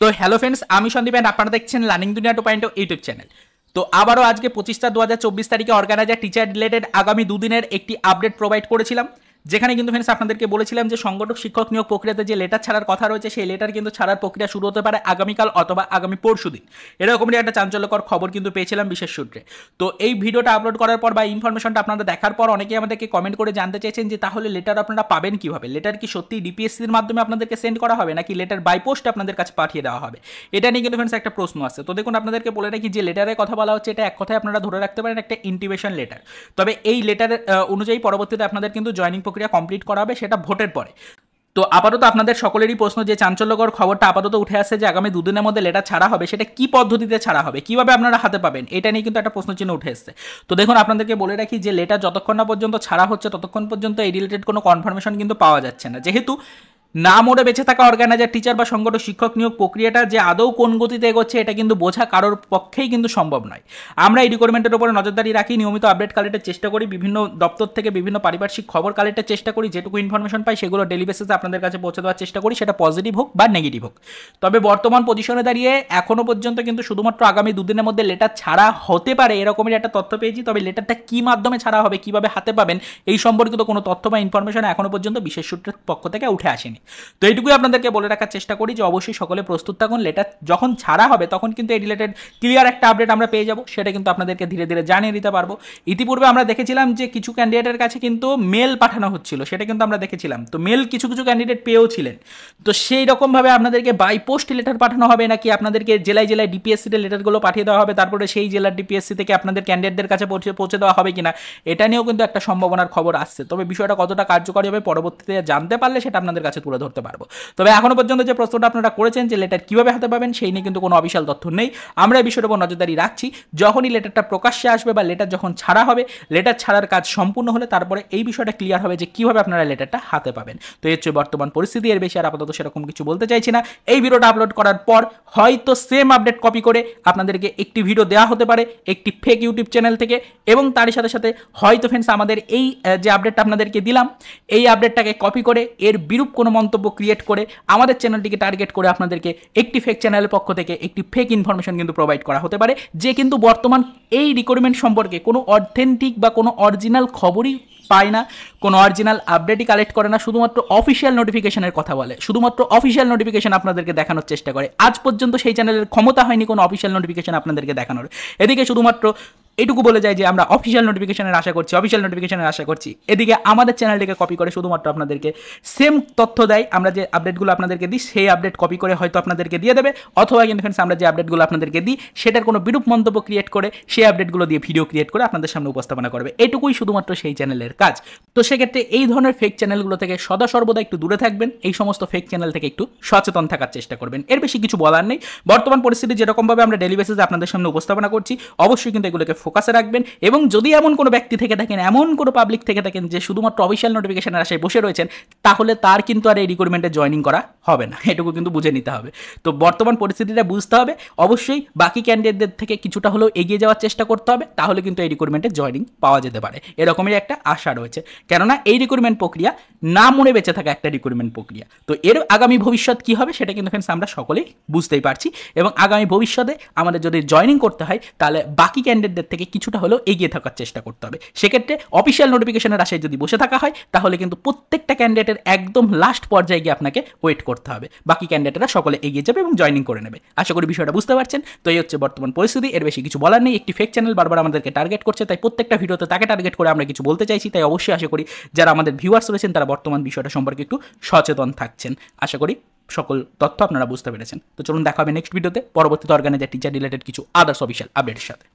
তো hello friends, আমি Sandeep and আপনারা দেখছেন লার্নিং দুনিয়া 2.0 ইউটিউব চ্যানেল। তো আবারও আজকে 25/4/2024 তারিখে অর্গানাইজার টিচার রিলেটেড আগামী দুদিনের একটি আপডেট প্রোভাইড করেছিলাম, যেখানে কিন্তু ফ্রেন্ডস আপনাদেরকে বলেছিলাম যে সংগঠক শিক্ষক নিয়োগ প্রক্রিয়াতে যে লেটার ছাড়ার কথা রয়েছে সেই লেটার কিন্তু ছাড়ার প্রক্রিয়া শুরু হতে পারে আগামীকাল অথবা আগামী পরশুদিন। এরকমই একটা চাঞ্চল্যকর খবর কিন্তু পেয়েছিলাম বিশেষ সূত্রে। তো এই ভিডিওটা আপলোড করার পর বা ইনফরমেশনটা আপনারা দেখার পর অনেকেই আমাদেরকে কমেন্ট করে জানতে চাইছেন যে তাহলে লেটার আপনারা পাবেন কিভাবে, লেটার কি সত্যি ডিপিএসসির মাধ্যমে আপনাদেরকে সেন্ড করা হবে নাকি লেটার বাই পোস্ট আপনাদের কাছে পাঠিয়ে দেওয়া হবে, এটা নিয়ে কিন্তু ফ্রেন্ডস একটা প্রশ্ন আছে। তো দেখুন, আপনাদেরকে বলে রাখি যে লেটারের কথা বলা হচ্ছে এটা এক কথায় আপনারা ধরে রাখতে পারেন একটা ইন্টিমেশন লেটার। তবে এই লেটার অনুযায়ী পরবর্তীতে আপনাদের কিন্তু জয়েনিং প্রক্রিয়া কমপ্লিট করা হবে, সেটা ভোটের পরে। তো আপাতত আপনাদের সকলেরই প্রশ্ন যে চাঞ্চল্যকর খবরটা আপাতত উঠে আসছে যে আগামী দুদিনের মধ্যে লেটার ছাড়া হবে, সেটা কি পদ্ধতিতে ছাড়া হবে, কিভাবে আপনারা হাতে পাবেন, এটা নিয়ে কিন্তু একটা প্রশ্নচিহ্ন উঠে এসছে। তো দেখুন, আপনাদেরকে বলে রাখি যে লেটার যতক্ষণ না পর্যন্ত ছাড়া হচ্ছে ততক্ষণ পর্যন্ত এই রিলেটেড কোনো কনফার্মেশন কিন্তু পাওয়া যাচ্ছে না, যেহেতু না মরে বেঁচে থাকা অর্গানাইজার টিচার বা সংগঠক শিক্ষক নিয়োগ প্রক্রিয়াটা যে আদৌ কোন গতিতে এগোচ্ছে এটা কিন্তু বোঝা কারোর পক্ষেই কিন্তু সম্ভব নয়। আমরা এই রিকোয়ারমেন্টের উপরে নজরদারি রাখি, নিয়মিত আপডেট কালেক্টের চেষ্টা করি, বিভিন্ন দপ্তর থেকে বিভিন্ন পারিপার্শ্বিক খবর কালেক্টের চেষ্টা করি, যেটুকু ইনফরমেশন পাই সেগুলো ডেলি বেসিসে আপনাদের কাছে পৌঁছে দেওয়ার চেষ্টা করি, সেটা পজিটিভ হোক বা নেগেটিভ হোক। তবে বর্তমান পজিশনে দাঁড়িয়ে এখনও পর্যন্ত কিন্তু শুধুমাত্র আগামী দুদিনের মধ্যে লেটার ছাড়া হতে পারে এরকমই একটা তথ্য পেয়েছি। তবে লেটারটা কী মাধ্যমে ছাড়া হবে, কীভাবে হাতে পাবেন, এই সম্পর্কিত কোনো তথ্য বা ইনফরমেশন এখনও পর্যন্ত বিশেষ সূত্রের পক্ষ থেকে উঠে আসেনি। তো এইটুকুই আপনাদেরকে বলে রাখার চেষ্টা করি যে অবশ্যই সকলে প্রস্তুত থাকুন, লেটার যখন ছাড়া হবে তখন কিন্তু এই রিলেটেড ক্লিয়ার একটা আপডেট আমরা পেয়ে যাব, সেটা কিন্তু আপনাদেরকে ধীরে ধীরে জানিয়ে দিতে পারবো। ইতিপূর্বে আমরা দেখেছিলাম যে কিছু ক্যান্ডিডেটের কাছে কিন্তু মেল পাঠানো হচ্ছিল, সেটা কিন্তু আমরা দেখেছিলাম। তো মেল কিছু কিছু ক্যান্ডিডেট পেয়েও ছিলেন। তো সেই রকমভাবে আপনাদেরকে বাই পোস্ট লেটার পাঠানো হবে নাকি আপনাদেরকে জেলায় জেলায় ডিপিএসসিতে লেটারগুলো পাঠিয়ে দেওয়া হবে, তারপরে সেই জেলার ডিপিএসসি থেকে আপনাদের ক্যান্ডিডেটদের কাছে পৌঁছে দেওয়া হবে কিনা, এটা নিয়েও কিন্তু একটা সম্ভাবনার খবর আসছে। তবে বিষয়টা কতটা কার্যকরী হবে পরবর্তীতে জানতে পারলে সেটা আপনাদের কাছে তুলে ধরতে পারবো। তবে এখনো পর্যন্ত যে প্রশ্নটা আপনারা করেছেন যে লেটার কিভাবে হাতে পাবেন সেই নিয়ে কিন্তু কোনো অফিসিয়াল তথ্য নেই। আমরা এই বিষয়ের উপর নজরদারি রাখছি, যখনই লেটারটা প্রকাশ্যে আসবে বা লেটার যখন ছাড়া হবে, লেটার ছাড়ার কাজ সম্পূর্ণ হলে তারপরে এই বিষয়টা ক্লিয়ার হবে যে কিভাবে আপনারা লেটারটা হাতে পাবেন। তো এই হচ্ছে বর্তমান পরিস্থিতি, এর বেশি আর আপাতত সেরকম কিছু বলতে চাইছি না। এই ভিডিওটা আপলোড করার পর হয়তো সেম আপডেট কপি করে আপনাদেরকে একটি ভিডিও দেওয়া হতে পারে একটি ফেক ইউটিউব চ্যানেল থেকে, এবং তারই সাথে সাথে হয়তো ফ্রেন্ডস আমাদের এই যে আপডেটটা আপনাদেরকে দিলাম এই আপডেটটাকে কপি করে এর বিরূপ কোনো মন্তব্য ক্রিয়েট করে আমাদের চ্যানেলটিকে টার্গেট করে আপনাদেরকে একটি ফেক চ্যানেলের পক্ষ থেকে একটি ফেক ইনফরমেশন কিন্তু প্রোভাইড করা হতে পারে, যে কিন্তু বর্তমান এই রিক্রুটমেন্ট সম্পর্কে কোনো অথেন্টিক বা কোনো অরিজিনাল খবরই পায় না, কোনো অরিজিনাল আপডেটই কালেক্ট করে না, শুধুমাত্র অফিসিয়াল নোটিফিকেশনের কথা বলে, শুধুমাত্র অফিসিয়াল নোটিফিকেশন আপনাদেরকে দেখানোর চেষ্টা করে। আজ পর্যন্ত সেই চ্যানেলের ক্ষমতা হয়নি কোনো অফিসিয়াল নোটিফিকেশন আপনাদেরকে দেখানোর। এদিকে শুধুমাত্র এইটুকু বলে যায় যে আমরা অফিসিয়াল নোটিফিকেশনের আশা করছি, অফিসিয়াল নোটিফিকেশনের আশা করছি। এদিকে আমাদের চ্যানেলটিকে কপি করে শুধুমাত্র আপনাদেরকে সেম তথ্য দেয়, আমরা যে আপডেটগুলো আপনাদেরকে দিই সেই আপডেট কপি করে হয়তো আপনাদেরকে দিয়ে দেবে, অথবা কিন্তু ফ্রেন্ডস আমরা যে আপডেটগুলো আপনাদেরকে দিই সেটার কোনো বিরূপ মন্তব্য ক্রিয়েট করে সেই আপডেটগুলো দিয়ে ভিডিও ক্রিয়েট করে আপনাদের সামনে উপস্থাপনা করবে। এটুকুই শুধুমাত্র সেই চ্যানেলের কাজ। তো সেক্ষেত্রে এই ধরনের ফেক চ্যানেলগুলো থেকে সদা সর্বদা একটু দূরে থাকবেন, এই সমস্ত ফেক চ্যানেল থেকে একটু সচেতন থাকার চেষ্টা করবেন। এর বেশি কিছু বলার নেই। বর্তমান পরিস্থিতি যেরকমভাবে আমরা ডেলি বেসিসে আপনাদের সামনে উপস্থাপনা করছি, অবশ্যই কিন্তু এগুলোকে ফোকাসে রাখবেন। এবং যদি এমন কোনো ব্যক্তি থেকে থাকেন, এমন কোনো পাবলিক থেকে থাকেন যে শুধুমাত্র অফিসিয়াল নোটিফিকেশনের আশায় বসে রয়েছেন, তাহলে তার কিন্তু আর এই রিক্রুটমেন্টে জয়েনিং করা হবে না, এটুকু কিন্তু বুঝে নিতে হবে। তো বর্তমান পরিস্থিতিটা বুঝতে হবে, অবশ্যই বাকি ক্যান্ডিডেটদের থেকে কিছুটা হলেও এগিয়ে যাওয়ার চেষ্টা করতে হবে, তাহলে কিন্তু এই রিক্রুটমেন্টে জয়েনিং পাওয়া যেতে পারে, এরকমই একটা আশা রয়েছে। কেননা এই রিক্রুটমেন্ট প্রক্রিয়া না মরে বেঁচে থাকা একটা রিক্রুটমেন্ট প্রক্রিয়া। তো এর আগামী ভবিষ্যৎ কী হবে সেটা কিন্তু ফ্রেন্ডস আমরা সকলেই বুঝতেই পারছি, এবং আগামী ভবিষ্যতে আমাদের যদি জয়েনিং করতে হয় তাহলে বাকি ক্যান্ডিডেটদের থেকে কিছুটা হলেও এগিয়ে থাকার চেষ্টা করতে হবে। সেক্ষেত্রে অফিসিয়াল নোটিফিকেশনের আশায় যদি বসে থাকা হয় তাহলে কিন্তু প্রত্যেকটা ক্যান্ডিডেটের একদম লাস্ট পর্যায়ে গিয়ে আপনাকে ওয়েট করতে হবে, বাকি ক্যান্ডিডেটরা সকলে এগিয়ে যাবে এবং জয়েনিং করে নেবে। আশা করি বিষয়টা বুঝতে পারছেন। তো এই হচ্ছে বর্তমান পরিস্থিতি, এর বেশি কিছু বলার নেই। একটি ফেক চ্যানেল বারবার আমাদেরকে টার্গেট করছে, তাই প্রত্যেকটা ভিডিওতে তাকে টার্গেট করে আমরা কিছু বলতে চাইছি। তাই অবশ্যই আশা করি যারা আমাদের ভিউয়ার্স রয়েছেন তারা বর্তমান বিষয়টা সম্পর্কে একটু সচেতন থাকছেন। আশা করি সকল তথ্য আপনারা বুঝতে পেরেছেন। তো চলুন দেখা হবে নেক্সট ভিডিওতে পরবর্তীতে অর্গানাইজার টিচার রিলেটেড কিছু আদার্স অফিসিয়াল আপডেটের সাথে।